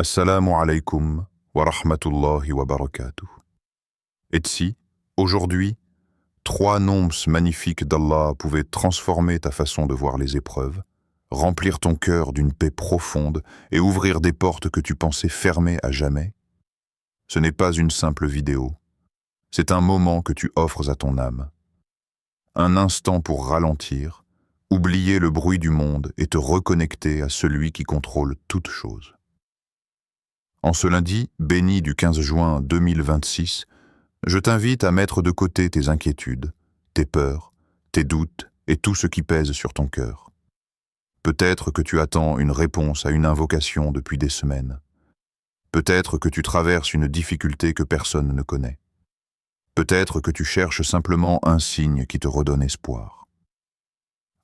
Assalamu alaikum wa rahmatullahi wa barakatuh. Et si, aujourd'hui, trois noms magnifiques d'Allah pouvaient transformer ta façon de voir les épreuves, remplir ton cœur d'une paix profonde et ouvrir des portes que tu pensais fermées à jamais? Ce n'est pas une simple vidéo, c'est un moment que tu offres à ton âme. Un instant pour ralentir, oublier le bruit du monde et te reconnecter à celui qui contrôle toutes choses. En ce lundi, béni du 15 juin 2026, je t'invite à mettre de côté tes inquiétudes, tes peurs, tes doutes et tout ce qui pèse sur ton cœur. Peut-être que tu attends une réponse à une invocation depuis des semaines. Peut-être que tu traverses une difficulté que personne ne connaît. Peut-être que tu cherches simplement un signe qui te redonne espoir.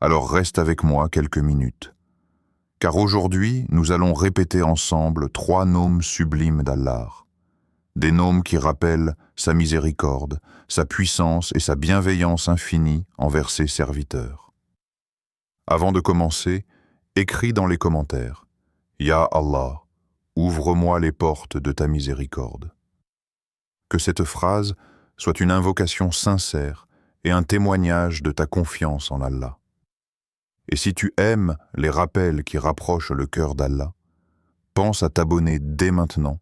Alors reste avec moi quelques minutes. Car aujourd'hui, nous allons répéter ensemble trois noms sublimes d'Allah. Des noms qui rappellent sa miséricorde, sa puissance et sa bienveillance infinie envers ses serviteurs. Avant de commencer, écris dans les commentaires « Ya Allah, ouvre-moi les portes de ta miséricorde ». Que cette phrase soit une invocation sincère et un témoignage de ta confiance en Allah. Et si tu aimes les rappels qui rapprochent le cœur d'Allah, pense à t'abonner dès maintenant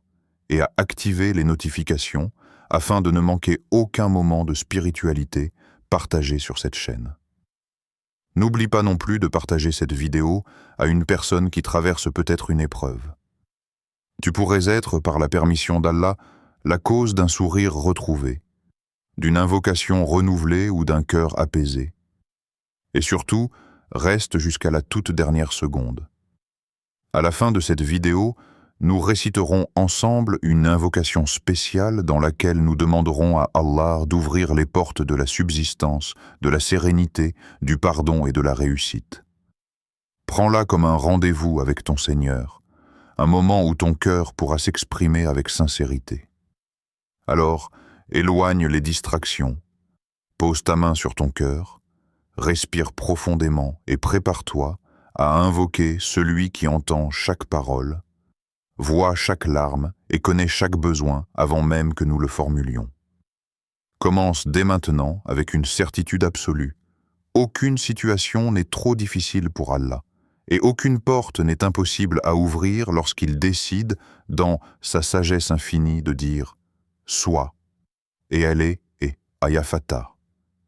et à activer les notifications afin de ne manquer aucun moment de spiritualité partagé sur cette chaîne. N'oublie pas non plus de partager cette vidéo à une personne qui traverse peut-être une épreuve. Tu pourrais être, par la permission d'Allah, la cause d'un sourire retrouvé, d'une invocation renouvelée ou d'un cœur apaisé. Et surtout, reste jusqu'à la toute dernière seconde. À la fin de cette vidéo, nous réciterons ensemble une invocation spéciale dans laquelle nous demanderons à Allah d'ouvrir les portes de la subsistance, de la sérénité, du pardon et de la réussite. Prends-la comme un rendez-vous avec ton Seigneur, un moment où ton cœur pourra s'exprimer avec sincérité. Alors, éloigne les distractions, pose ta main sur ton cœur, respire profondément et prépare-toi à invoquer celui qui entend chaque parole, voit chaque larme et connaît chaque besoin avant même que nous le formulions. Commence dès maintenant avec une certitude absolue. Aucune situation n'est trop difficile pour Allah et aucune porte n'est impossible à ouvrir lorsqu'il décide, dans sa sagesse infinie, de dire « Sois ». Et elle est « Ya Fattah,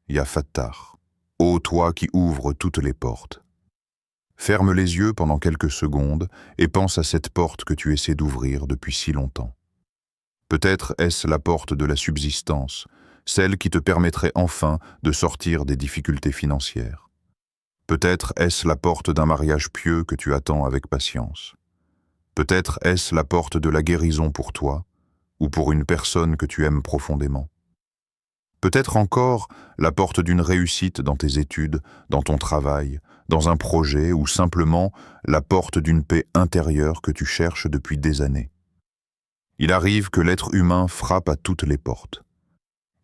Ya Fattah ». Ô toi qui ouvres toutes les portes. Ferme les yeux pendant quelques secondes et pense à cette porte que tu essaies d'ouvrir depuis si longtemps. Peut-être est-ce la porte de la subsistance, celle qui te permettrait enfin de sortir des difficultés financières. Peut-être est-ce la porte d'un mariage pieux que tu attends avec patience. Peut-être est-ce la porte de la guérison pour toi ou pour une personne que tu aimes profondément. Peut-être encore la porte d'une réussite dans tes études, dans ton travail, dans un projet ou simplement la porte d'une paix intérieure que tu cherches depuis des années. Il arrive que l'être humain frappe à toutes les portes.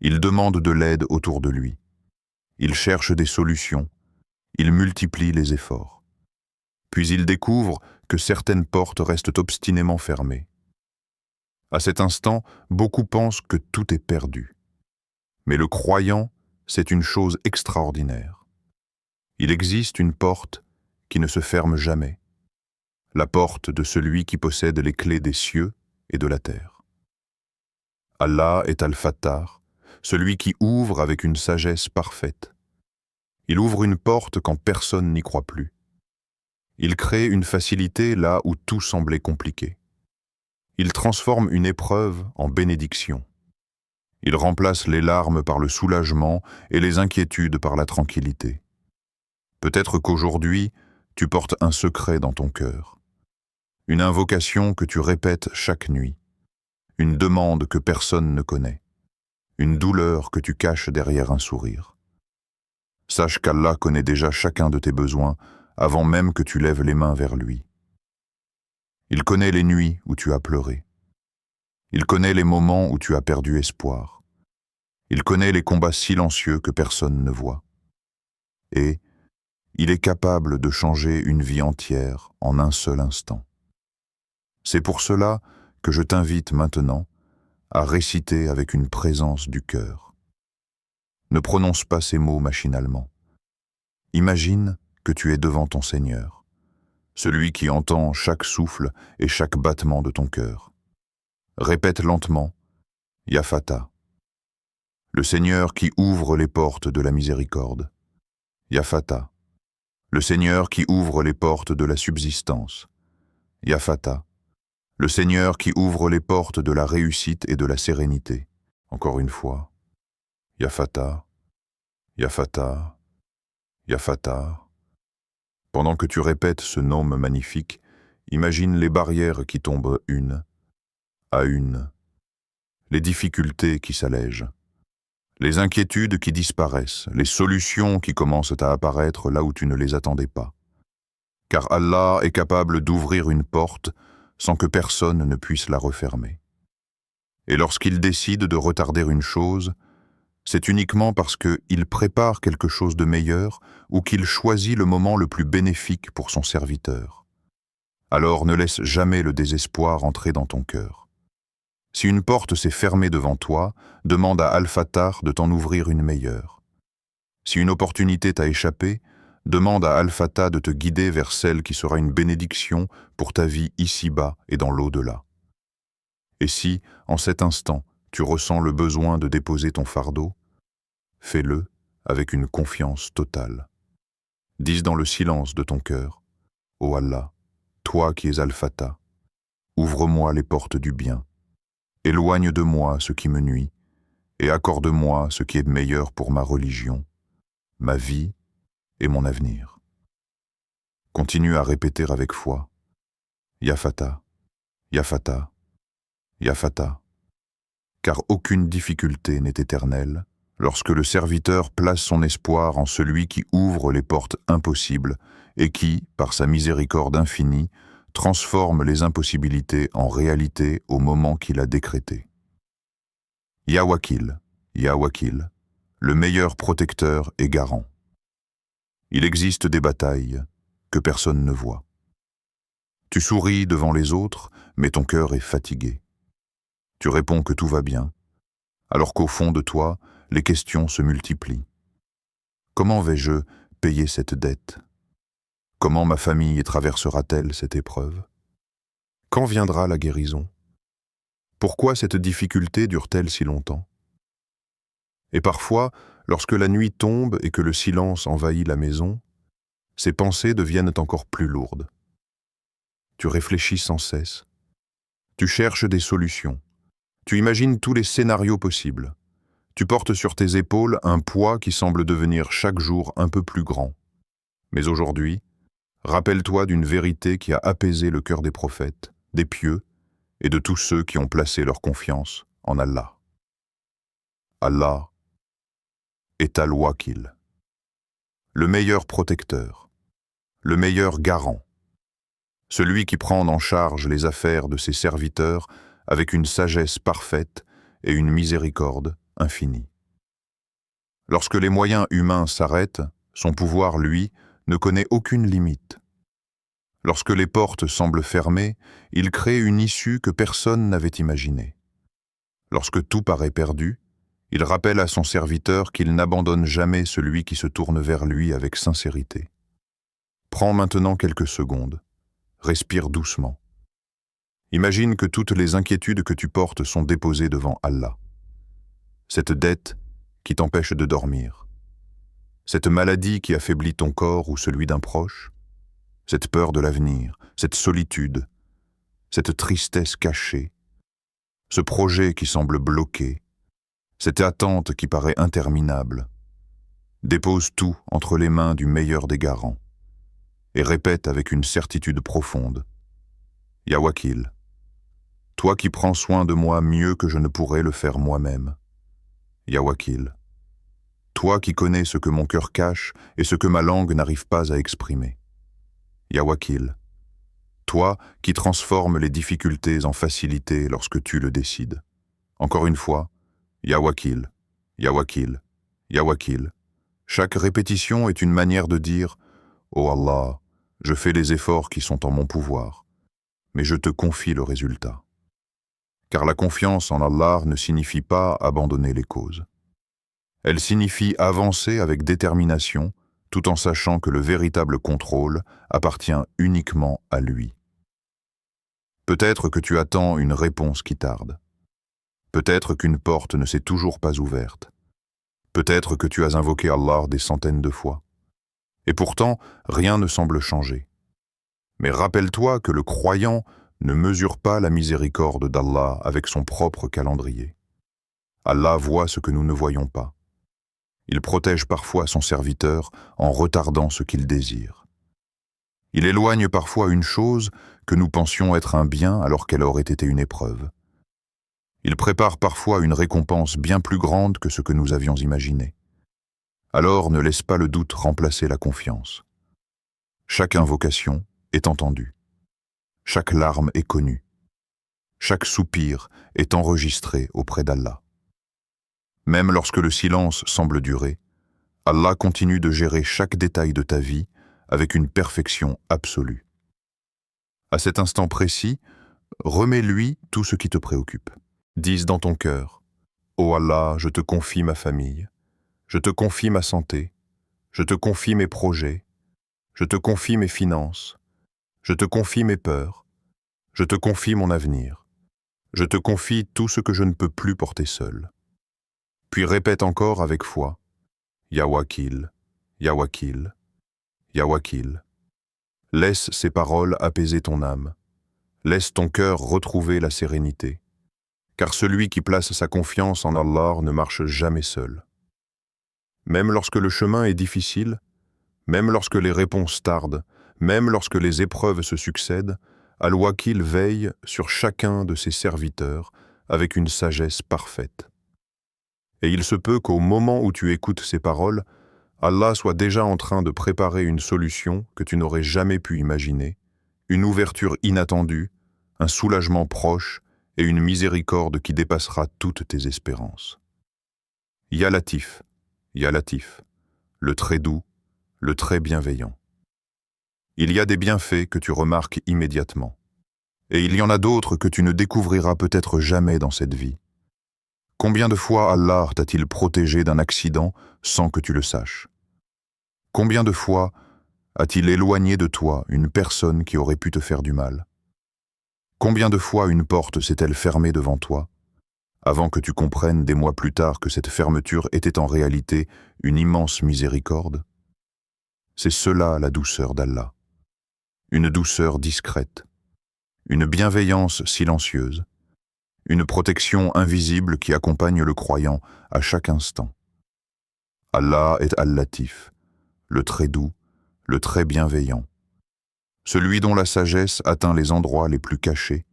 Il demande de l'aide autour de lui. Il cherche des solutions. Il multiplie les efforts. Puis il découvre que certaines portes restent obstinément fermées. À cet instant, beaucoup pensent que tout est perdu. Mais le croyant, c'est une chose extraordinaire. Il existe une porte qui ne se ferme jamais, la porte de celui qui possède les clés des cieux et de la terre. Allah est Al-Fattah, celui qui ouvre avec une sagesse parfaite. Il ouvre une porte quand personne n'y croit plus. Il crée une facilité là où tout semblait compliqué. Il transforme une épreuve en bénédiction. Il remplace les larmes par le soulagement et les inquiétudes par la tranquillité. Peut-être qu'aujourd'hui, tu portes un secret dans ton cœur. Une invocation que tu répètes chaque nuit. Une demande que personne ne connaît. Une douleur que tu caches derrière un sourire. Sache qu'Allah connaît déjà chacun de tes besoins avant même que tu lèves les mains vers lui. Il connaît les nuits où tu as pleuré. Il connaît les moments où tu as perdu espoir. Il connaît les combats silencieux que personne ne voit. Et il est capable de changer une vie entière en un seul instant. C'est pour cela que je t'invite maintenant à réciter avec une présence du cœur. Ne prononce pas ces mots machinalement. Imagine que tu es devant ton Seigneur, celui qui entend chaque souffle et chaque battement de ton cœur. Répète lentement, Ya Fatah. Le Seigneur qui ouvre les portes de la miséricorde. Ya Fatah. Le Seigneur qui ouvre les portes de la subsistance. Ya Fatah. Le Seigneur qui ouvre les portes de la réussite et de la sérénité. Encore une fois. Ya Fatah. Ya Fatah. Ya Fatah. Pendant que tu répètes ce nom magnifique, imagine les barrières qui tombent une à une, les difficultés qui s'allègent, les inquiétudes qui disparaissent, les solutions qui commencent à apparaître là où tu ne les attendais pas. Car Allah est capable d'ouvrir une porte sans que personne ne puisse la refermer. Et lorsqu'il décide de retarder une chose, c'est uniquement parce qu'il prépare quelque chose de meilleur ou qu'il choisit le moment le plus bénéfique pour son serviteur. Alors ne laisse jamais le désespoir entrer dans ton cœur. Si une porte s'est fermée devant toi, demande à Al-Fatah de t'en ouvrir une meilleure. Si une opportunité t'a échappé, demande à Al-Fatah de te guider vers celle qui sera une bénédiction pour ta vie ici-bas et dans l'au-delà. Et si, en cet instant, tu ressens le besoin de déposer ton fardeau, fais-le avec une confiance totale. Dis dans le silence de ton cœur, « Ô Allah, toi qui es Al-Fatah, ouvre-moi les portes du bien, éloigne de moi ce qui me nuit, et accorde-moi ce qui est meilleur pour ma religion, ma vie et mon avenir. » Continue à répéter avec foi, « Ya Fatah, Ya Fatah, Ya Fatah » car aucune difficulté n'est éternelle lorsque le serviteur place son espoir en celui qui ouvre les portes impossibles et qui, par sa miséricorde infinie, transforme les impossibilités en réalité au moment qu'il a décrété. Ya Wakil, le meilleur protecteur et garant. Il existe des batailles que personne ne voit. Tu souris devant les autres, mais ton cœur est fatigué. Tu réponds que tout va bien, alors qu'au fond de toi, les questions se multiplient. Comment vais-je payer cette dette? Comment ma famille traversera-t-elle cette épreuve? Quand viendra la guérison? Pourquoi cette difficulté dure-t-elle si longtemps? Et parfois, lorsque la nuit tombe et que le silence envahit la maison, ces pensées deviennent encore plus lourdes. Tu réfléchis sans cesse. Tu cherches des solutions. Tu imagines tous les scénarios possibles. Tu portes sur tes épaules un poids qui semble devenir chaque jour un peu plus grand. Mais aujourd'hui, rappelle-toi d'une vérité qui a apaisé le cœur des prophètes, des pieux et de tous ceux qui ont placé leur confiance en Allah. Allah est Al-Wakil, le meilleur protecteur, le meilleur garant, celui qui prend en charge les affaires de ses serviteurs avec une sagesse parfaite et une miséricorde infinie. Lorsque les moyens humains s'arrêtent, son pouvoir, lui, ne connaît aucune limite. Lorsque les portes semblent fermées, il crée une issue que personne n'avait imaginée. Lorsque tout paraît perdu, il rappelle à son serviteur qu'il n'abandonne jamais celui qui se tourne vers lui avec sincérité. Prends maintenant quelques secondes, respire doucement. Imagine que toutes les inquiétudes que tu portes sont déposées devant Allah. Cette dette qui t'empêche de dormir, cette maladie qui affaiblit ton corps ou celui d'un proche, cette peur de l'avenir, cette solitude, cette tristesse cachée, ce projet qui semble bloqué, cette attente qui paraît interminable. Dépose tout entre les mains du meilleur des garants et répète avec une certitude profonde, « Ya Wakil, toi qui prends soin de moi mieux que je ne pourrais le faire moi-même. Ya Wakil, toi qui connais ce que mon cœur cache et ce que ma langue n'arrive pas à exprimer. Ya Wakil, toi qui transformes les difficultés en facilités lorsque tu le décides. Encore une fois, Ya Wakil, Ya Wakil, Ya Wakil. Chaque répétition est une manière de dire « Oh Allah, je fais les efforts qui sont en mon pouvoir. mais je te confie le résultat. Car la confiance en Allah ne signifie pas abandonner les causes. Elle signifie avancer avec détermination, tout en sachant que le véritable contrôle appartient uniquement à lui. Peut-être que tu attends une réponse qui tarde. Peut-être qu'une porte ne s'est toujours pas ouverte. Peut-être que tu as invoqué Allah des centaines de fois. Et pourtant, rien ne semble changer. Mais rappelle-toi que le croyant ne mesure pas la miséricorde d'Allah avec son propre calendrier. Allah voit ce que nous ne voyons pas. Il protège parfois son serviteur en retardant ce qu'il désire. Il éloigne parfois une chose que nous pensions être un bien alors qu'elle aurait été une épreuve. Il prépare parfois une récompense bien plus grande que ce que nous avions imaginé. Alors ne laisse pas le doute remplacer la confiance. Chaque invocation est entendue. Chaque larme est connue. Chaque soupir est enregistré auprès d'Allah. Même lorsque le silence semble durer, Allah continue de gérer chaque détail de ta vie avec une perfection absolue. À cet instant précis, remets-lui tout ce qui te préoccupe. Dis dans ton cœur, « Ô Allah, je te confie ma famille, je te confie ma santé, je te confie mes projets, je te confie mes finances, je te confie mes peurs, je te confie mon avenir, je te confie tout ce que je ne peux plus porter seul. » Puis répète encore avec foi, « Ya Wakil, Ya Wakil, Ya Wakil. » Laisse ces paroles apaiser ton âme. Laisse ton cœur retrouver la sérénité. Car celui qui place sa confiance en Allah ne marche jamais seul. Même lorsque le chemin est difficile, même lorsque les réponses tardent, même lorsque les épreuves se succèdent, Al-Wakil veille sur chacun de ses serviteurs avec une sagesse parfaite. Et il se peut qu'au moment où tu écoutes ces paroles, Allah soit déjà en train de préparer une solution que tu n'aurais jamais pu imaginer, une ouverture inattendue, un soulagement proche et une miséricorde qui dépassera toutes tes espérances. Ya Latif, le très doux, le très bienveillant. Il y a des bienfaits que tu remarques immédiatement, et il y en a d'autres que tu ne découvriras peut-être jamais dans cette vie. Combien de fois Allah t'a-t-il protégé d'un accident sans que tu le saches? Combien de fois a-t-il éloigné de toi une personne qui aurait pu te faire du mal? Combien de fois une porte s'est-elle fermée devant toi, avant que tu comprennes des mois plus tard que cette fermeture était en réalité une immense miséricorde? C'est cela la douceur d'Allah. Une douceur discrète, une bienveillance silencieuse, une protection invisible qui accompagne le croyant à chaque instant. Allah est Al-Latif, le très doux, le très bienveillant, celui dont la sagesse atteint les endroits les plus cachés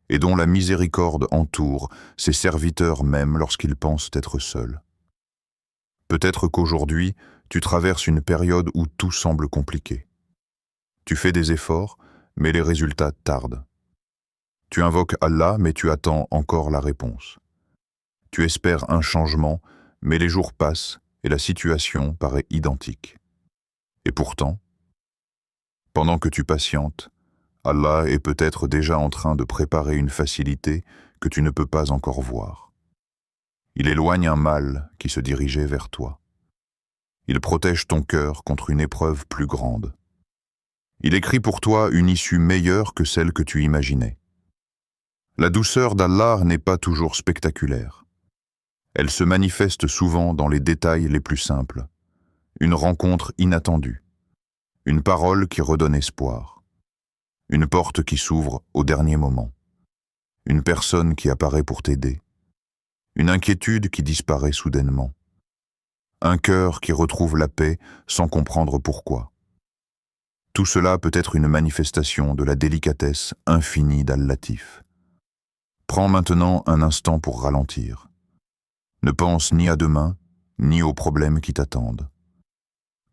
et dont la miséricorde entoure ses serviteurs même lorsqu'ils pensent être seuls. Peut-être qu'aujourd'hui, tu traverses une période où tout semble compliqué. Tu fais des efforts, mais les résultats tardent. Tu invoques Allah, mais tu attends encore la réponse. Tu espères un changement, mais les jours passent et la situation paraît identique. Et pourtant, pendant que tu patientes, Allah est peut-être déjà en train de préparer une facilité que tu ne peux pas encore voir. Il éloigne un mal qui se dirigeait vers toi. Il protège ton cœur contre une épreuve plus grande. Il écrit pour toi une issue meilleure que celle que tu imaginais. La douceur d'Allah n'est pas toujours spectaculaire. Elle se manifeste souvent dans les détails les plus simples. Une rencontre inattendue, une parole qui redonne espoir, une porte qui s'ouvre au dernier moment, une personne qui apparaît pour t'aider, une inquiétude qui disparaît soudainement, un cœur qui retrouve la paix sans comprendre pourquoi. Tout cela peut être une manifestation de la délicatesse infinie d'Al-Latif. Prends maintenant un instant pour ralentir. Ne pense ni à demain, ni aux problèmes qui t'attendent.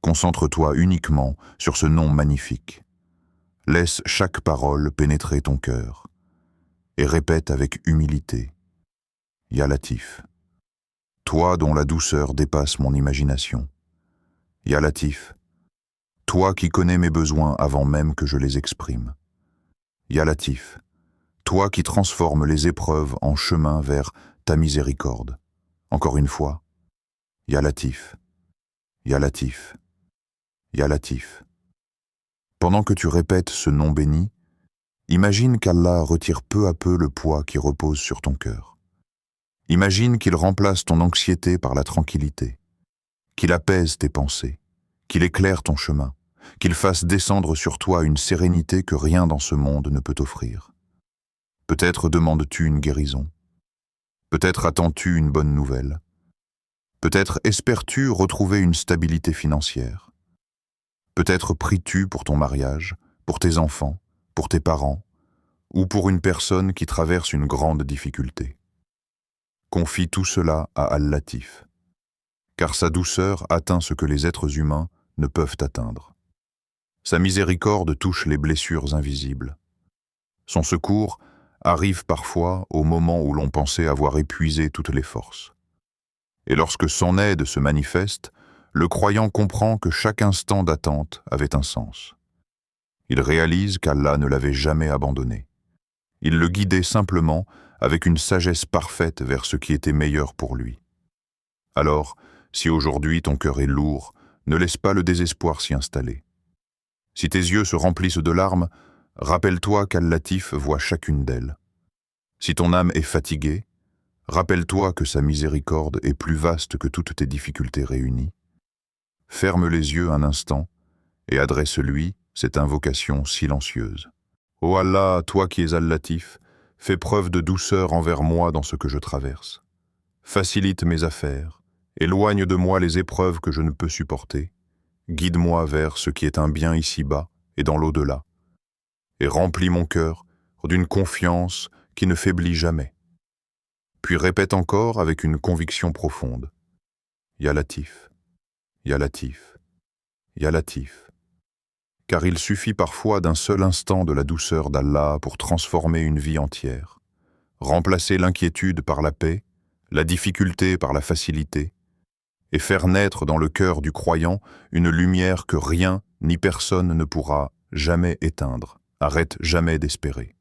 Concentre-toi uniquement sur ce nom magnifique. Laisse chaque parole pénétrer ton cœur et répète avec humilité. Ya Latif, toi dont la douceur dépasse mon imagination. Ya Latif, toi qui connais mes besoins avant même que je les exprime. Ya Latif, toi qui transformes les épreuves en chemin vers ta miséricorde. Encore une fois, Ya Latif, Ya Latif, Ya Latif. Pendant que tu répètes ce nom béni, imagine qu'Allah retire peu à peu le poids qui repose sur ton cœur. Imagine qu'il remplace ton anxiété par la tranquillité, qu'il apaise tes pensées, qu'il éclaire ton chemin, qu'il fasse descendre sur toi une sérénité que rien dans ce monde ne peut offrir. Peut-être demandes-tu une guérison, peut-être attends-tu une bonne nouvelle, peut-être espères-tu retrouver une stabilité financière, peut-être pries-tu pour ton mariage, pour tes enfants, pour tes parents, ou pour une personne qui traverse une grande difficulté. Confie tout cela à Al-Latif, car sa douceur atteint ce que les êtres humains ne peuvent atteindre. Sa miséricorde touche les blessures invisibles. Son secours arrive parfois au moment où l'on pensait avoir épuisé toutes les forces. Et lorsque son aide se manifeste, le croyant comprend que chaque instant d'attente avait un sens. Il réalise qu'Allah ne l'avait jamais abandonné. Il le guidait simplement avec une sagesse parfaite vers ce qui était meilleur pour lui. Alors, si aujourd'hui ton cœur est lourd, ne laisse pas le désespoir s'y installer. Si tes yeux se remplissent de larmes, rappelle-toi qu'Al-Latif voit chacune d'elles. Si ton âme est fatiguée, rappelle-toi que sa miséricorde est plus vaste que toutes tes difficultés réunies. Ferme les yeux un instant et adresse-lui cette invocation silencieuse. Ô Allah, toi qui es Al-Latif, fais preuve de douceur envers moi dans ce que je traverse. Facilite mes affaires, éloigne de moi les épreuves que je ne peux supporter, guide-moi vers ce qui est un bien ici-bas et dans l'au-delà, et remplis mon cœur d'une confiance qui ne faiblit jamais. Puis répète encore avec une conviction profonde. Ya Latif, Ya Latif, Ya Latif. Car il suffit parfois d'un seul instant de la douceur d'Allah pour transformer une vie entière, remplacer l'inquiétude par la paix, la difficulté par la facilité, et faire naître dans le cœur du croyant une lumière que rien ni personne ne pourra jamais éteindre, arrête jamais d'espérer.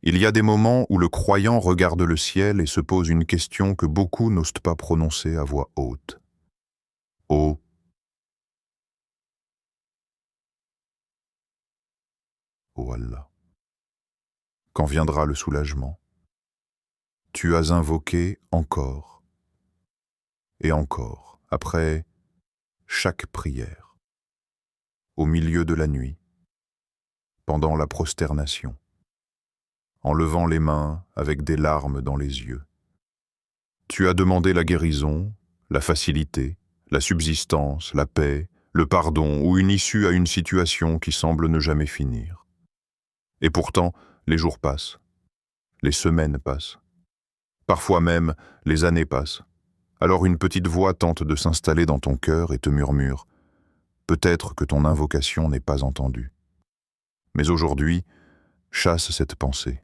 Il y a des moments où le croyant regarde le ciel et se pose une question que beaucoup n'osent pas prononcer à voix haute. Ô Allah, quand viendra le soulagement? Tu as invoqué encore et encore, après chaque prière, au milieu de la nuit, pendant la prosternation, en levant les mains avec des larmes dans les yeux. Tu as demandé la guérison, la facilité, la subsistance, la paix, le pardon ou une issue à une situation qui semble ne jamais finir. Et pourtant, les jours passent, les semaines passent, parfois même les années passent. Alors une petite voix tente de s'installer dans ton cœur et te murmure « Peut-être que ton invocation n'est pas entendue. » Mais aujourd'hui, chasse cette pensée,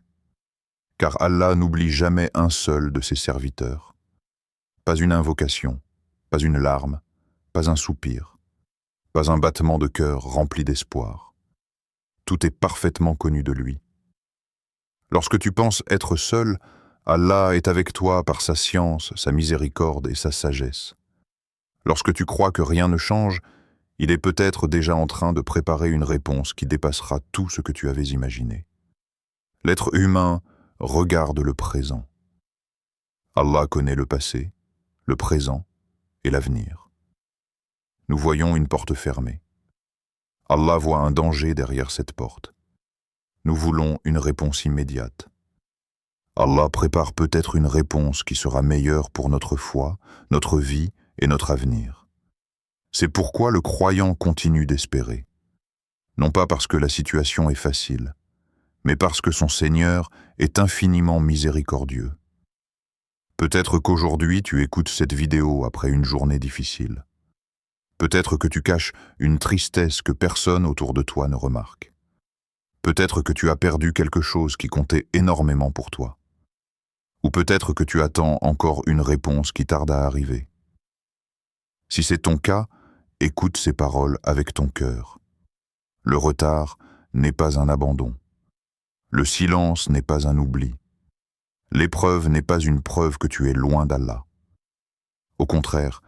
car Allah n'oublie jamais un seul de ses serviteurs. Pas une invocation, pas une larme, pas un soupir, pas un battement de cœur rempli d'espoir. Tout est parfaitement connu de lui. Lorsque tu penses être seul, Allah est avec toi par sa science, sa miséricorde et sa sagesse. Lorsque tu crois que rien ne change, il est peut-être déjà en train de préparer une réponse qui dépassera tout ce que tu avais imaginé. L'être humain regarde le présent. Allah connaît le passé, le présent et l'avenir. Nous voyons une porte fermée. Allah voit un danger derrière cette porte. Nous voulons une réponse immédiate. Allah prépare peut-être une réponse qui sera meilleure pour notre foi, notre vie et notre avenir. C'est pourquoi le croyant continue d'espérer. Non pas parce que la situation est facile, mais parce que son Seigneur est infiniment miséricordieux. Peut-être qu'aujourd'hui tu écoutes cette vidéo après une journée difficile. Peut-être que tu caches une tristesse que personne autour de toi ne remarque. Peut-être que tu as perdu quelque chose qui comptait énormément pour toi. Ou peut-être que tu attends encore une réponse qui tarde à arriver. Si c'est ton cas, écoute ces paroles avec ton cœur. Le retard n'est pas un abandon. Le silence n'est pas un oubli. L'épreuve n'est pas une preuve que tu es loin d'Allah. Au contraire,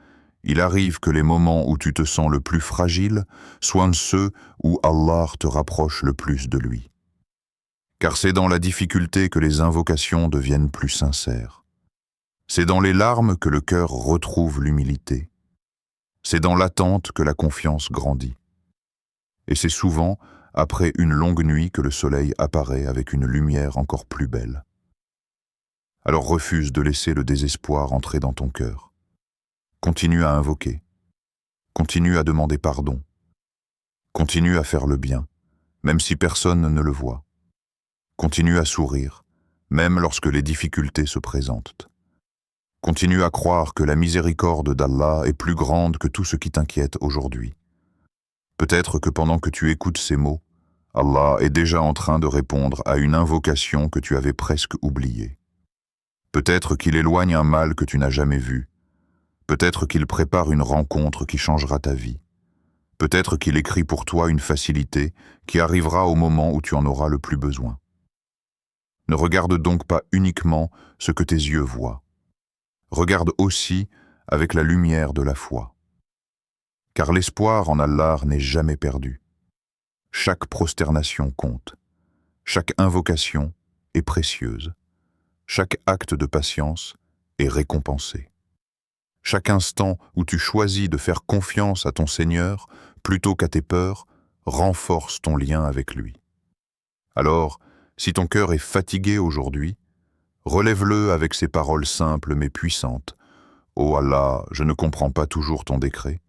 il arrive que les moments où tu te sens le plus fragile soient ceux où Allah te rapproche le plus de lui. Car c'est dans la difficulté que les invocations deviennent plus sincères. C'est dans les larmes que le cœur retrouve l'humilité. C'est dans l'attente que la confiance grandit. Et c'est souvent après une longue nuit que le soleil apparaît avec une lumière encore plus belle. Alors refuse de laisser le désespoir entrer dans ton cœur. Continue à invoquer. Continue à demander pardon. Continue à faire le bien, même si personne ne le voit. Continue à sourire, même lorsque les difficultés se présentent. Continue à croire que la miséricorde d'Allah est plus grande que tout ce qui t'inquiète aujourd'hui. Peut-être que pendant que tu écoutes ces mots, Allah est déjà en train de répondre à une invocation que tu avais presque oubliée. Peut-être qu'il éloigne un mal que tu n'as jamais vu. Peut-être qu'il prépare une rencontre qui changera ta vie. Peut-être qu'il écrit pour toi une facilité qui arrivera au moment où tu en auras le plus besoin. Ne regarde donc pas uniquement ce que tes yeux voient. Regarde aussi avec la lumière de la foi. Car l'espoir en Allah n'est jamais perdu. Chaque prosternation compte. Chaque invocation est précieuse. Chaque acte de patience est récompensé. Chaque instant où tu choisis de faire confiance à ton Seigneur plutôt qu'à tes peurs renforce ton lien avec lui. Alors, si ton cœur est fatigué aujourd'hui, relève-le avec ces paroles simples mais puissantes. « Ô Allah, je ne comprends pas toujours ton décret,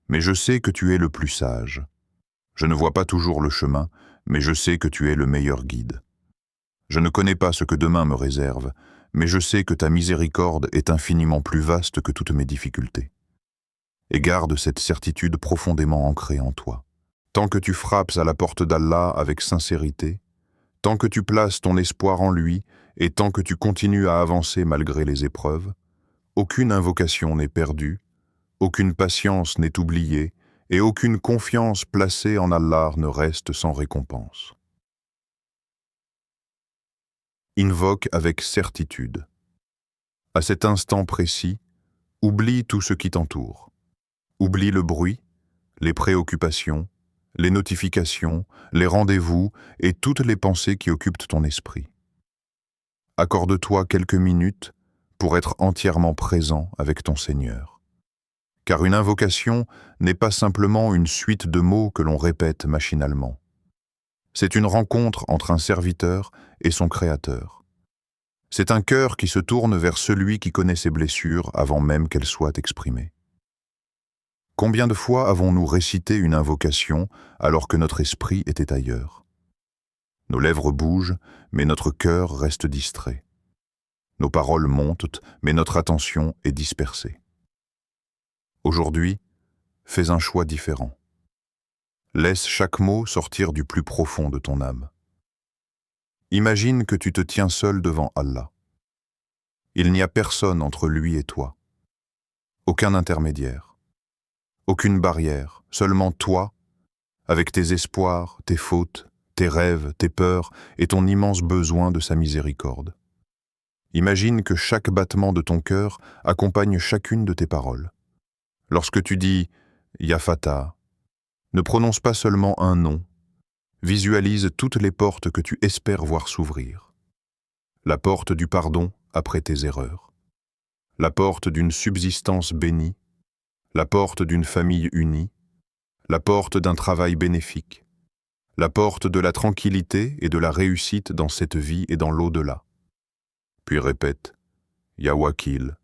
mais je sais que tu es le plus sage. Je ne vois pas toujours le chemin, mais je sais que tu es le meilleur guide. Je ne connais pas ce que demain me réserve, mais je sais que ta miséricorde est infiniment plus vaste que toutes mes difficultés. Et garde cette certitude profondément ancrée en toi. Tant que tu frappes à la porte d'Allah avec sincérité, tant que tu places ton espoir en lui et tant que tu continues à avancer malgré les épreuves, aucune invocation n'est perdue, aucune patience n'est oubliée et aucune confiance placée en Allah ne reste sans récompense. Invoque avec certitude. À cet instant précis, oublie tout ce qui t'entoure. Oublie le bruit, les préoccupations, les notifications, les rendez-vous et toutes les pensées qui occupent ton esprit. Accorde-toi quelques minutes pour être entièrement présent avec ton Seigneur. Car une invocation n'est pas simplement une suite de mots que l'on répète machinalement. C'est une rencontre entre un serviteur et son Créateur. C'est un cœur qui se tourne vers celui qui connaît ses blessures avant même qu'elles soient exprimées. Combien de fois avons-nous récité une invocation alors que notre esprit était ailleurs? Nos lèvres bougent, mais notre cœur reste distrait. Nos paroles montent, mais notre attention est dispersée. Aujourd'hui, fais un choix différent. Laisse chaque mot sortir du plus profond de ton âme. Imagine que tu te tiens seul devant Allah. Il n'y a personne entre lui et toi. Aucun intermédiaire. Aucune barrière, seulement toi, avec tes espoirs, tes fautes, tes rêves, tes peurs et ton immense besoin de sa miséricorde. Imagine que chaque battement de ton cœur accompagne chacune de tes paroles. Lorsque tu dis « Ya Fatah », ne prononce pas seulement un nom, visualise toutes les portes que tu espères voir s'ouvrir. La porte du pardon après tes erreurs, la porte d'une subsistance bénie, la porte d'une famille unie, la porte d'un travail bénéfique, la porte de la tranquillité et de la réussite dans cette vie et dans l'au-delà. Puis répète « Ya Wakil ».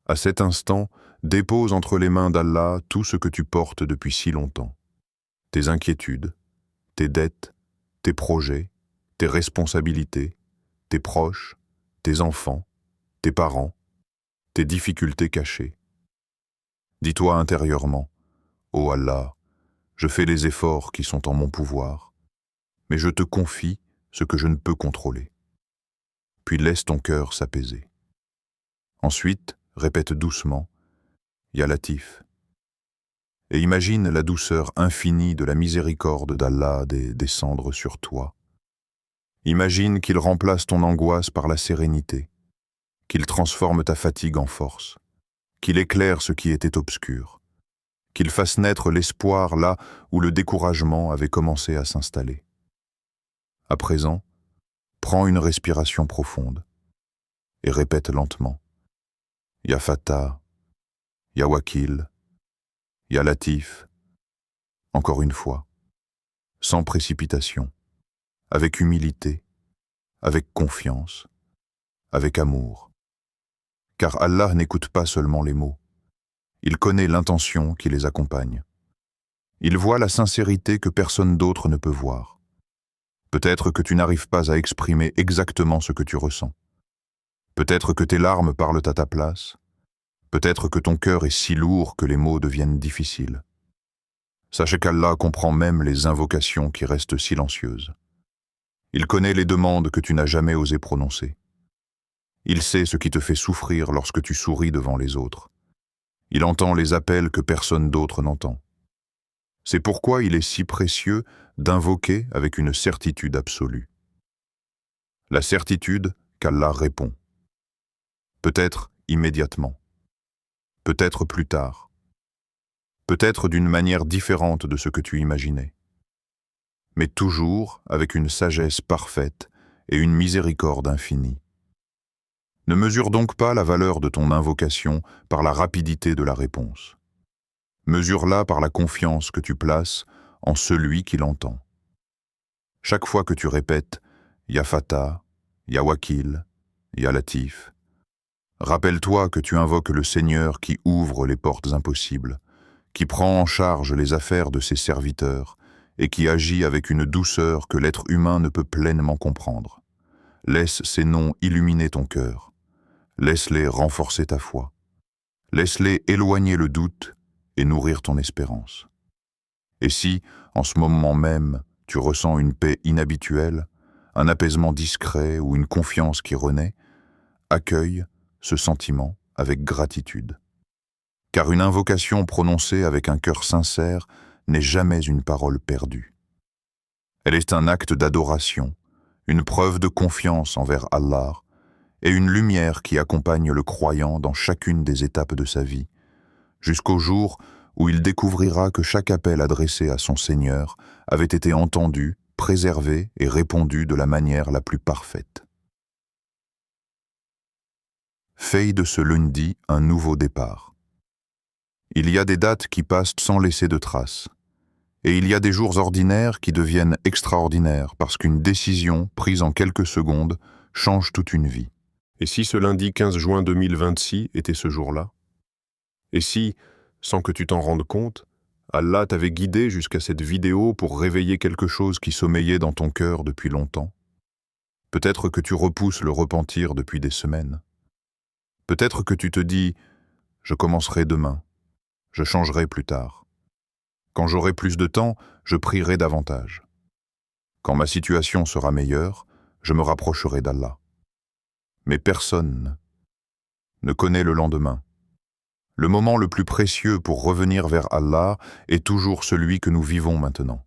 À cet instant, dépose entre les mains d'Allah tout ce que tu portes depuis si longtemps. Tes inquiétudes, tes dettes, tes projets, tes responsabilités, tes proches, tes enfants, tes parents, tes difficultés cachées. Dis-toi intérieurement, « Ô Allah, je fais les efforts qui sont en mon pouvoir, mais je te confie ce que je ne peux contrôler. » Puis laisse ton cœur s'apaiser. Ensuite, répète doucement, « Ya Latif » et imagine la douceur infinie de la miséricorde d'Allah descendre sur toi. Imagine qu'il remplace ton angoisse par la sérénité, qu'il transforme ta fatigue en force, qu'il éclaire ce qui était obscur, qu'il fasse naître l'espoir là où le découragement avait commencé à s'installer. À présent, prends une respiration profonde et répète lentement. Ya Fattah, Ya Wakil, Ya Latif. Encore une fois, sans précipitation, avec humilité, avec confiance, avec amour. Car Allah n'écoute pas seulement les mots, il connaît l'intention qui les accompagne. Il voit la sincérité que personne d'autre ne peut voir. Peut-être que tu n'arrives pas à exprimer exactement ce que tu ressens. Peut-être que tes larmes parlent à ta place. Peut-être que ton cœur est si lourd que les mots deviennent difficiles. Sachez qu'Allah comprend même les invocations qui restent silencieuses. Il connaît les demandes que tu n'as jamais osé prononcer. Il sait ce qui te fait souffrir lorsque tu souris devant les autres. Il entend les appels que personne d'autre n'entend. C'est pourquoi il est si précieux d'invoquer avec une certitude absolue. La certitude qu'Allah répond. Peut-être immédiatement. Peut-être plus tard. Peut-être d'une manière différente de ce que tu imaginais. Mais toujours avec une sagesse parfaite et une miséricorde infinie. Ne mesure donc pas la valeur de ton invocation par la rapidité de la réponse. Mesure-la par la confiance que tu places en celui qui l'entend. Chaque fois que tu répètes « Ya Fattah, Ya Wakil, Ya Latif », rappelle-toi que tu invoques le Seigneur qui ouvre les portes impossibles, qui prend en charge les affaires de ses serviteurs et qui agit avec une douceur que l'être humain ne peut pleinement comprendre. Laisse ces noms illuminer ton cœur. Laisse-les renforcer ta foi. Laisse-les éloigner le doute et nourrir ton espérance. Et si, en ce moment même, tu ressens une paix inhabituelle, un apaisement discret ou une confiance qui renaît, accueille ce sentiment avec gratitude. Car une invocation prononcée avec un cœur sincère n'est jamais une parole perdue. Elle est un acte d'adoration, une preuve de confiance envers Allah et une lumière qui accompagne le croyant dans chacune des étapes de sa vie, jusqu'au jour où il découvrira que chaque appel adressé à son Seigneur avait été entendu, préservé et répondu de la manière la plus parfaite. Fait de ce lundi un nouveau départ. Il y a des dates qui passent sans laisser de traces, et il y a des jours ordinaires qui deviennent extraordinaires parce qu'une décision prise en quelques secondes change toute une vie. Et si ce lundi 15 juin 2026 était ce jour-là? Et si, sans que tu t'en rendes compte, Allah t'avait guidé jusqu'à cette vidéo pour réveiller quelque chose qui sommeillait dans ton cœur depuis longtemps? Peut-être que tu repousses le repentir depuis des semaines. Peut-être que tu te dis « Je commencerai demain, je changerai plus tard. Quand j'aurai plus de temps, je prierai davantage. Quand ma situation sera meilleure, je me rapprocherai d'Allah. » Mais personne ne connaît le lendemain. Le moment le plus précieux pour revenir vers Allah est toujours celui que nous vivons maintenant.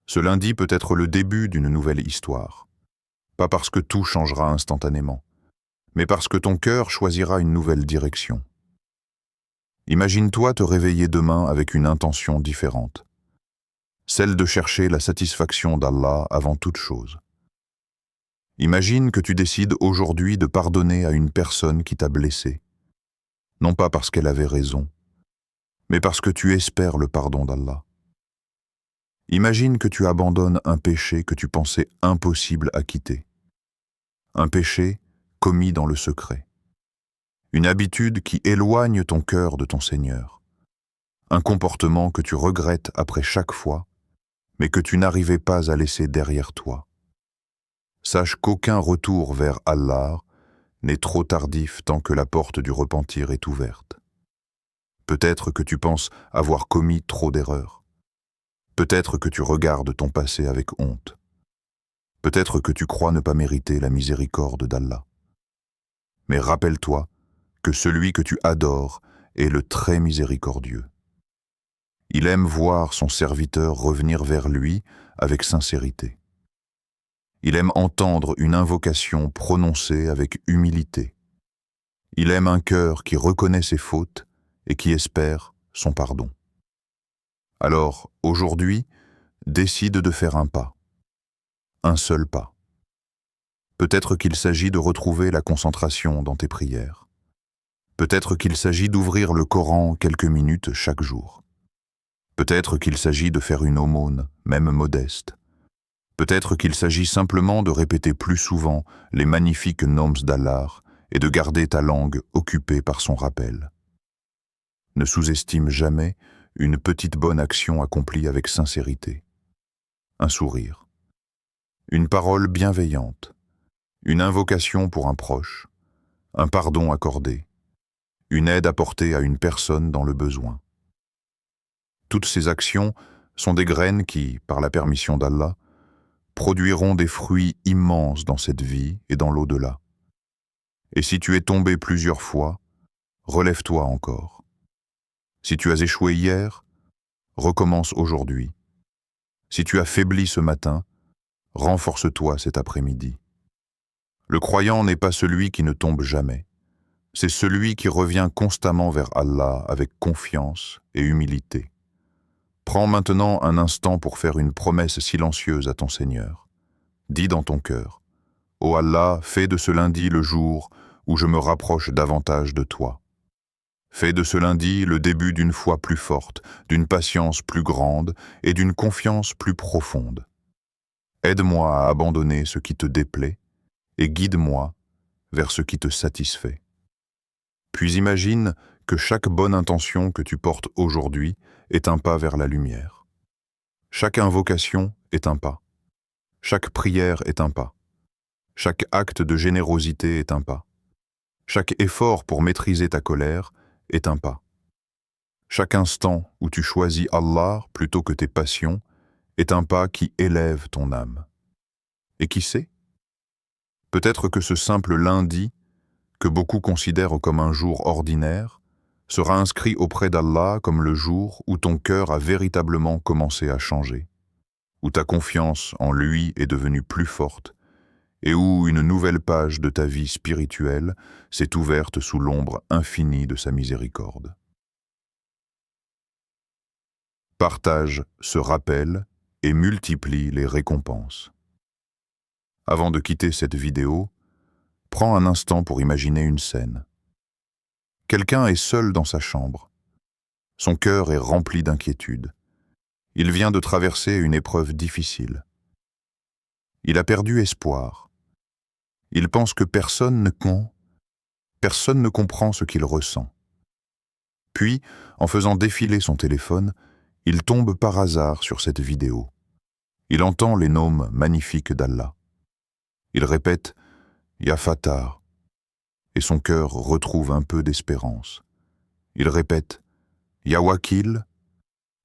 Ce lundi peut être le début d'une nouvelle histoire. Pas parce que tout changera instantanément, mais parce que ton cœur choisira une nouvelle direction. Imagine-toi te réveiller demain avec une intention différente, celle de chercher la satisfaction d'Allah avant toute chose. Imagine que tu décides aujourd'hui de pardonner à une personne qui t'a blessé, non pas parce qu'elle avait raison, mais parce que tu espères le pardon d'Allah. Imagine que tu abandonnes un péché que tu pensais impossible à quitter, un péché commis dans le secret, une habitude qui éloigne ton cœur de ton Seigneur, un comportement que tu regrettes après chaque fois, mais que tu n'arrivais pas à laisser derrière toi. Sache qu'aucun retour vers Allah n'est trop tardif tant que la porte du repentir est ouverte. Peut-être que tu penses avoir commis trop d'erreurs. Peut-être que tu regardes ton passé avec honte. Peut-être que tu crois ne pas mériter la miséricorde d'Allah. Mais rappelle-toi que celui que tu adores est le très miséricordieux. Il aime voir son serviteur revenir vers lui avec sincérité. Il aime entendre une invocation prononcée avec humilité. Il aime un cœur qui reconnaît ses fautes et qui espère son pardon. Alors, aujourd'hui, décide de faire un pas. Un seul pas. Peut-être qu'il s'agit de retrouver la concentration dans tes prières. Peut-être qu'il s'agit d'ouvrir le Coran quelques minutes chaque jour. Peut-être qu'il s'agit de faire une aumône, même modeste. Peut-être qu'il s'agit simplement de répéter plus souvent les magnifiques noms d'Allah et de garder ta langue occupée par son rappel. Ne sous-estime jamais une petite bonne action accomplie avec sincérité. Un sourire. Une parole bienveillante. Une invocation pour un proche. Un pardon accordé. Une aide apportée à une personne dans le besoin. Toutes ces actions sont des graines qui, par la permission d'Allah, produiront des fruits immenses dans cette vie et dans l'au-delà. Et si tu es tombé plusieurs fois, relève-toi encore. Si tu as échoué hier, recommence aujourd'hui. Si tu as faibli ce matin, renforce-toi cet après-midi. Le croyant n'est pas celui qui ne tombe jamais. C'est celui qui revient constamment vers Allah avec confiance et humilité. Prends maintenant un instant pour faire une promesse silencieuse à ton Seigneur. Dis dans ton cœur, « Ô Allah, fais de ce lundi le jour où je me rapproche davantage de toi. Fais de ce lundi le début d'une foi plus forte, d'une patience plus grande et d'une confiance plus profonde. Aide-moi à abandonner ce qui te déplaît et guide-moi vers ce qui te satisfait. » Puis imagine que chaque bonne intention que tu portes aujourd'hui est un pas vers la lumière. Chaque invocation est un pas. Chaque prière est un pas. Chaque acte de générosité est un pas. Chaque effort pour maîtriser ta colère est un pas. Chaque instant où tu choisis Allah plutôt que tes passions est un pas qui élève ton âme. Et qui sait? Peut-être que ce simple lundi, que beaucoup considèrent comme un jour ordinaire, sera inscrit auprès d'Allah comme le jour où ton cœur a véritablement commencé à changer, où ta confiance en lui est devenue plus forte et où une nouvelle page de ta vie spirituelle s'est ouverte sous l'ombre infinie de sa miséricorde. Partage ce rappel et multiplie les récompenses. Avant de quitter cette vidéo, prends un instant pour imaginer une scène. Quelqu'un est seul dans sa chambre. Son cœur est rempli d'inquiétude. Il vient de traverser une épreuve difficile. Il a perdu espoir. Il pense que personne ne comprend ce qu'il ressent. Puis, en faisant défiler son téléphone, il tombe par hasard sur cette vidéo. Il entend les noms magnifiques d'Allah. Il répète « Ya Fattar » et son cœur retrouve un peu d'espérance. Il répète « Ya Wakil »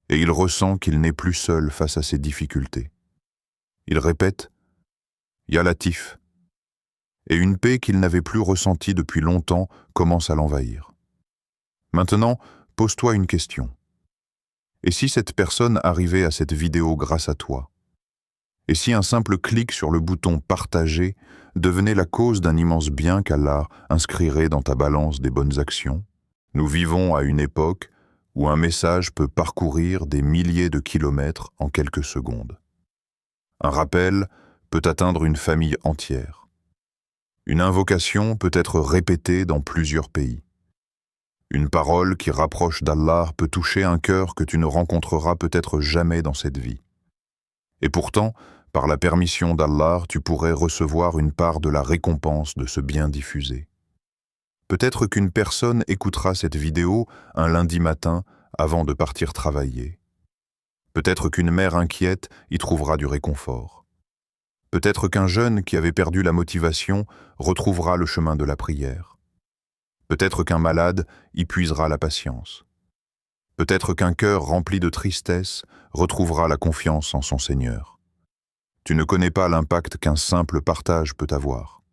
et il ressent qu'il n'est plus seul face à ses difficultés. Il répète « Ya Latif » et une paix qu'il n'avait plus ressentie depuis longtemps commence à l'envahir. Maintenant, pose-toi une question. Et si cette personne arrivait à cette vidéo grâce à toi? Et si un simple clic sur le bouton « Partager » devenait la cause d'un immense bien qu'Allah inscrirait dans ta balance des bonnes actions? Nous vivons à une époque où un message peut parcourir des milliers de kilomètres en quelques secondes. Un rappel peut atteindre une famille entière. Une invocation peut être répétée dans plusieurs pays. Une parole qui rapproche d'Allah peut toucher un cœur que tu ne rencontreras peut-être jamais dans cette vie. Et pourtant, par la permission d'Allah, tu pourrais recevoir une part de la récompense de ce bien diffusé. Peut-être qu'une personne écoutera cette vidéo un lundi matin avant de partir travailler. Peut-être qu'une mère inquiète y trouvera du réconfort. Peut-être qu'un jeune qui avait perdu la motivation retrouvera le chemin de la prière. Peut-être qu'un malade y puisera la patience. Peut-être qu'un cœur rempli de tristesse retrouvera la confiance en son Seigneur. Tu ne connais pas l'impact qu'un simple partage peut avoir.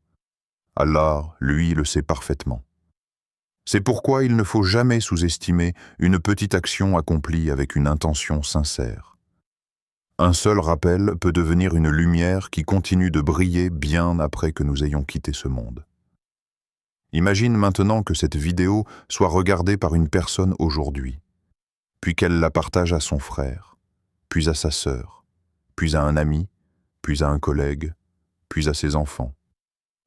Allah, lui, le sait parfaitement. C'est pourquoi il ne faut jamais sous-estimer une petite action accomplie avec une intention sincère. Un seul rappel peut devenir une lumière qui continue de briller bien après que nous ayons quitté ce monde. Imagine maintenant que cette vidéo soit regardée par une personne aujourd'hui, puis qu'elle la partage à son frère, puis à sa sœur, puis à un ami, puis à un collègue, puis à ses enfants.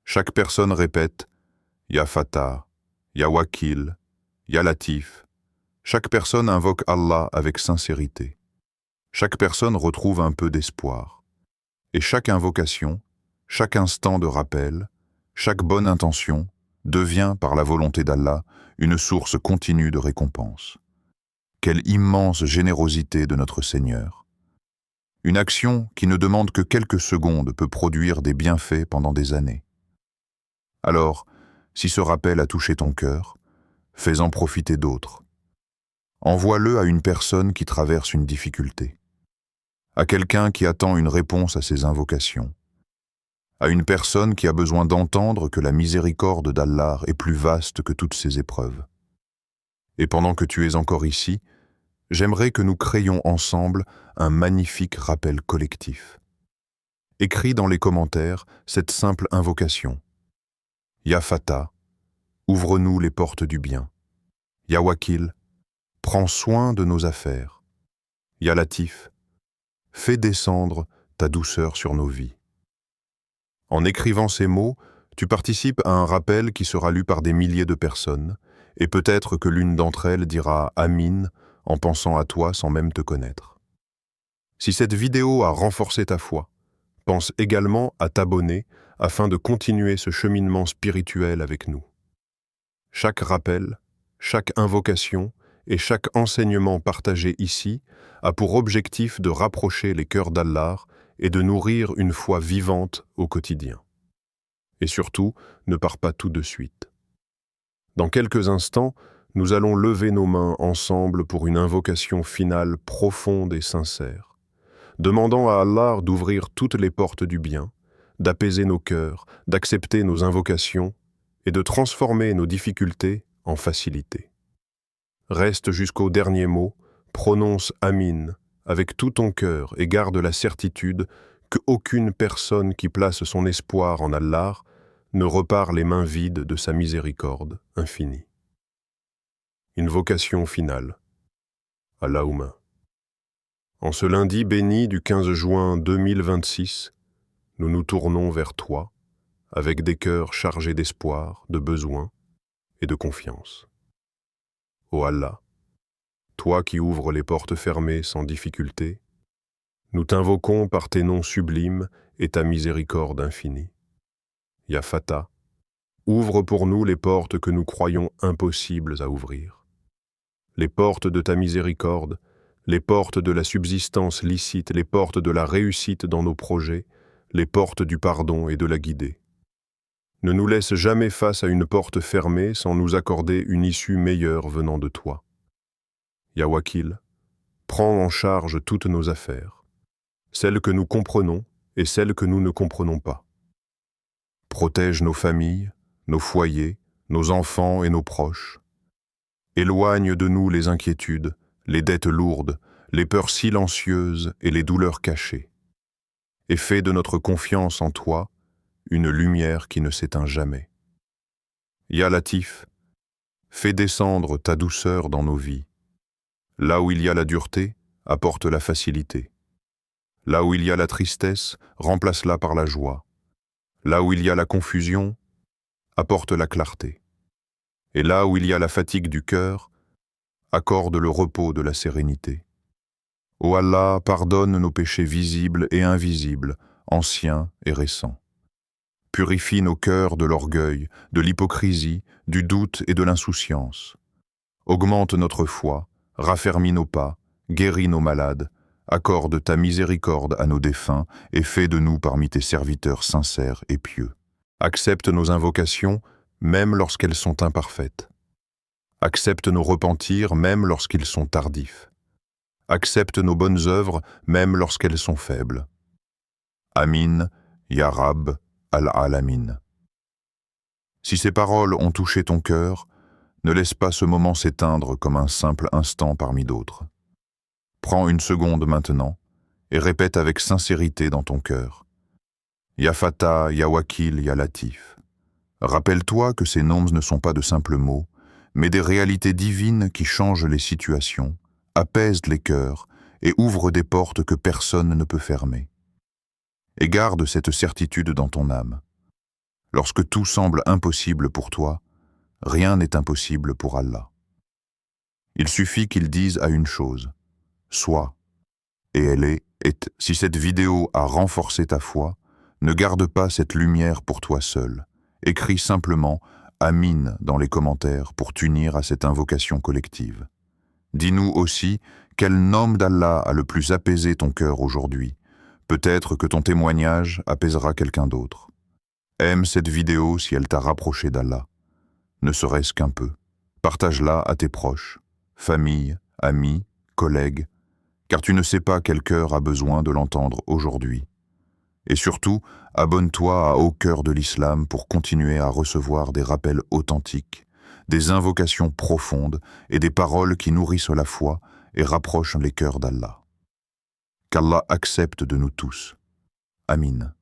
Chaque personne répète « Ya Fatah, Ya Wakil, Ya Latif ». Chaque personne invoque Allah avec sincérité. Chaque personne retrouve un peu d'espoir. Et chaque invocation, chaque instant de rappel, chaque bonne intention devient, par la volonté d'Allah, une source continue de récompense. Quelle immense générosité de notre Seigneur! Une action qui ne demande que quelques secondes peut produire des bienfaits pendant des années. Alors, si ce rappel a touché ton cœur, fais-en profiter d'autres. Envoie-le à une personne qui traverse une difficulté, à quelqu'un qui attend une réponse à ses invocations, à une personne qui a besoin d'entendre que la miséricorde d'Allah est plus vaste que toutes ses épreuves. Et pendant que tu es encore ici, j'aimerais que nous créions ensemble un magnifique rappel collectif. Écris dans les commentaires cette simple invocation. Ya Fatah, ouvre-nous les portes du bien. Ya Wakil, prends soin de nos affaires. Ya Latif, fais descendre ta douceur sur nos vies. En écrivant ces mots, tu participes à un rappel qui sera lu par des milliers de personnes, et peut-être que l'une d'entre elles dira « Amin » en pensant à toi sans même te connaître. Si cette vidéo a renforcé ta foi, pense également à t'abonner afin de continuer ce cheminement spirituel avec nous. Chaque rappel, chaque invocation et chaque enseignement partagé ici a pour objectif de rapprocher les cœurs d'Allah et de nourrir une foi vivante au quotidien. Et surtout, ne pars pas tout de suite. Dans quelques instants, nous allons lever nos mains ensemble pour une invocation finale profonde et sincère, demandant à Allah d'ouvrir toutes les portes du bien, d'apaiser nos cœurs, d'accepter nos invocations et de transformer nos difficultés en facilité. Reste jusqu'au dernier mot, prononce « Amin » avec tout ton cœur et garde la certitude qu'aucune personne qui place son espoir en Allah ne repart les mains vides de sa miséricorde infinie. Invocation finale. Allahumma. En ce lundi béni du 15 juin 2026, nous nous tournons vers toi avec des cœurs chargés d'espoir, de besoin et de confiance. Ô Allah, toi qui ouvres les portes fermées sans difficulté, nous t'invoquons par tes noms sublimes et ta miséricorde infinie. Ya Fatah, ouvre pour nous les portes que nous croyons impossibles à ouvrir. Les portes de ta miséricorde, les portes de la subsistance licite, les portes de la réussite dans nos projets, les portes du pardon et de la guidée. Ne nous laisse jamais face à une porte fermée sans nous accorder une issue meilleure venant de toi. Ya Wakil, prends en charge toutes nos affaires, celles que nous comprenons et celles que nous ne comprenons pas. Protège nos familles, nos foyers, nos enfants et nos proches. Éloigne de nous les inquiétudes, les dettes lourdes, les peurs silencieuses et les douleurs cachées. Et fais de notre confiance en toi une lumière qui ne s'éteint jamais. Ya Latif, fais descendre ta douceur dans nos vies. Là où il y a la dureté, apporte la facilité. Là où il y a la tristesse, remplace-la par la joie. Là où il y a la confusion, apporte la clarté. Et là où il y a la fatigue du cœur, accorde le repos de la sérénité. Ô Allah, pardonne nos péchés visibles et invisibles, anciens et récents. Purifie nos cœurs de l'orgueil, de l'hypocrisie, du doute et de l'insouciance. Augmente notre foi, raffermis nos pas, guéris nos malades, accorde ta miséricorde à nos défunts et fais de nous parmi tes serviteurs sincères et pieux. Accepte nos invocations, même lorsqu'elles sont imparfaites. Accepte nos repentirs, même lorsqu'ils sont tardifs. Accepte nos bonnes œuvres, même lorsqu'elles sont faibles. Amin, Ya Rab, Al-Alamin. Si ces paroles ont touché ton cœur, ne laisse pas ce moment s'éteindre comme un simple instant parmi d'autres. Prends une seconde maintenant et répète avec sincérité dans ton cœur. Ya Fata, Ya Wakil, Ya Latif. Rappelle-toi que ces noms ne sont pas de simples mots, mais des réalités divines qui changent les situations, apaisent les cœurs et ouvrent des portes que personne ne peut fermer. Et garde cette certitude dans ton âme. Lorsque tout semble impossible pour toi, rien n'est impossible pour Allah. Il suffit qu'il dise à une chose, sois, et elle est. Si cette vidéo a renforcé ta foi, ne garde pas cette lumière pour toi seul. Écris simplement « Amin » dans les commentaires pour t'unir à cette invocation collective. Dis-nous aussi quel nom d'Allah a le plus apaisé ton cœur aujourd'hui. Peut-être que ton témoignage apaisera quelqu'un d'autre. Aime cette vidéo si elle t'a rapproché d'Allah, ne serait-ce qu'un peu. Partage-la à tes proches, famille, amis, collègues, car tu ne sais pas quel cœur a besoin de l'entendre aujourd'hui. Et surtout, abonne-toi à Au cœur de l'Islam pour continuer à recevoir des rappels authentiques, des invocations profondes et des paroles qui nourrissent la foi et rapprochent les cœurs d'Allah. Qu'Allah accepte de nous tous. Amin.